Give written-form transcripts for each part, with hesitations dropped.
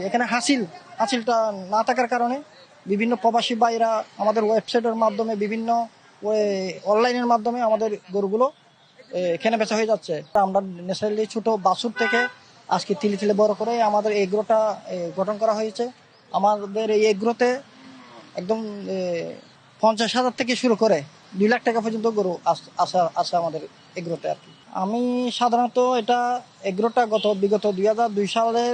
এখানে হাসিলটা না থাকার কারণে বিভিন্ন প্রবাসী ভাইরা আমাদের ওয়েবসাইটের মাধ্যমে বিভিন্ন অনলাইনের মাধ্যমে আমাদের গরুগুলো এখানে বেচা হয়ে যাচ্ছে। আমরা ন্যাচারালি ছোট বাছুর থেকে আজকে তিলে তিলে বড় করে আমাদের এগ্রোটা গঠন করা হয়েছে। আমাদের এই এগ্রোতে একদম 50,000 থেকে শুরু করে 2 লাখ টাকা পর্যন্ত গরু আছে আমাদের এগ্রোতে আর কি। আমি সাধারণত এটা এগ্রোটা বিগত 2002 সালের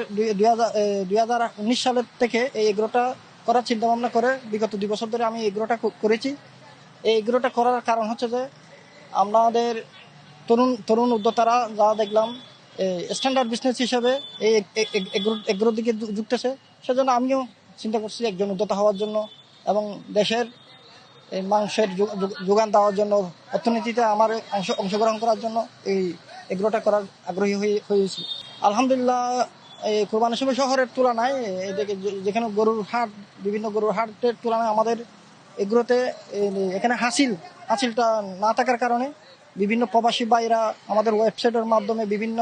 2019 সালের থেকে এই এগ্রোটা করার চিন্তা ভাবনা করে বিগত 2 বছর ধরে আমি এগ্রোটা করেছি। এই এগ্রোটা করার কারণ হচ্ছে যে আমাদের তরুণ উদ্যোক্তারা যা দেখলাম স্ট্যান্ডার্ড বিজনেস হিসেবে এই এগ্রোর দিকে যুক্তেছে, সেজন্য আমিও চিন্তা করছি একজন উদ্যোক্তা হওয়ার জন্য এবং দেশের মাংসের যোগান দেওয়ার জন্য, অর্থনীতিতে আমার অংশগ্রহণ করার জন্য এই এগ্রোটা করার আগ্রহী হয়েছি। আলহামদুলিল্লাহ, এই কোরবানির সময় শহরের তুলনায় যেখানে বিভিন্ন গরুর হাটের তুলনায় আমাদের এগ্রোতে এখানে হাসিলটা না থাকার কারণে বিভিন্ন প্রবাসী ভাইরা আমাদের ওয়েবসাইটের মাধ্যমে বিভিন্ন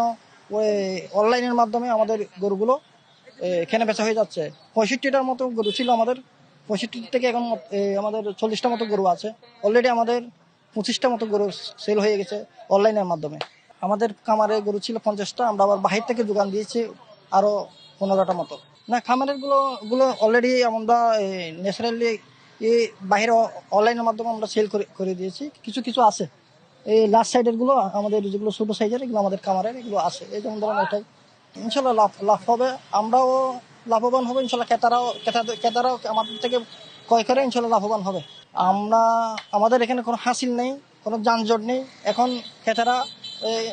অনলাইনের মাধ্যমে আমাদের গরুগুলো এখানে বেচা হয়ে যাচ্ছে। 65টার মতো গরু ছিল আমাদের, 65 থেকে এখন আমাদের 40টা মতো গরু আছে। অলরেডি আমাদের 25টা মতো গরু সেল হয়ে গেছে অনলাইনের মাধ্যমে। আমাদের খামারে গরু ছিল 50টা, আমরা আবার বাহির থেকে যোগান দিয়েছি আরো 15টা মতো। না, খামারের গুলো অলরেডি আমরা ন্যাচারালি বাইরে অনলাইনের মাধ্যমে আমরা সেল করে দিয়েছি। কিছু আছে, এই লাস্ট সাইডের গুলো আমাদের যেগুলো ছোট সাইজের, এগুলো আমাদের খামারের এগুলো আছে। এই যেমন ধরেন এটাই ইনশাল্লাহ লাভ হবে, আমরাও লাভবান হবে ইনশাল্লাহ, ক্রেতারাও আমাদের থেকে ক্রয় করে ইনশাল্লাহ লাভবান হবে। আমাদের এখানে কোনো হাসিল নেই, কোনো যানজট নেই। এখন ক্রেতারা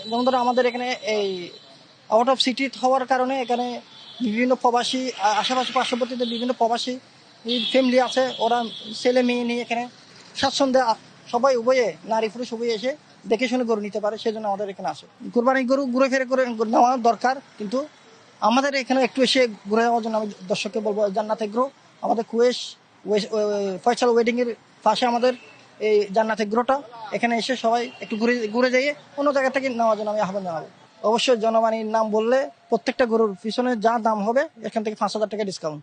যেমন ধরো আমাদের এখানে এই আউট অফ সিটি হওয়ার কারণে এখানে বিভিন্ন প্রবাসী, আশেপাশে পার্শ্ববর্তীতে বিভিন্ন প্রবাসী ফ্যামিলি আছে, ওরা ছেলে মেয়ে নিয়ে এখানে স্বাচ্ছন্দ্যে সবাই উভয়ে নারী পুরুষ উভয়ে এসে দেখে শুনে গরু নিতে পারে, সেজন্য আমাদের এখানে আসে। কুরবানি গরু ঘুরে ফিরে করে নেওয়া দরকার, কিন্তু আমাদের এখানে একটু এসে ঘুরে যাওয়ার জন্য আমি দর্শককে বলবো, জান্নাত এগ্রো আমাদের ফয়সাল ওয়েডিং এর পাশে আমাদের এই জান্নাত এগ্রোটা, এখানে এসে সবাই একটু ঘুরে যেয়ে অন্য জায়গা থেকে নেওয়ার জন্য আমি আহ্বান জানাবো। অবশ্যই জনবাণীর নাম বললে প্রত্যেকটা গরুর পিছনে যা দাম হবে এখান থেকে 5,000 টাকা ডিসকাউন্ট।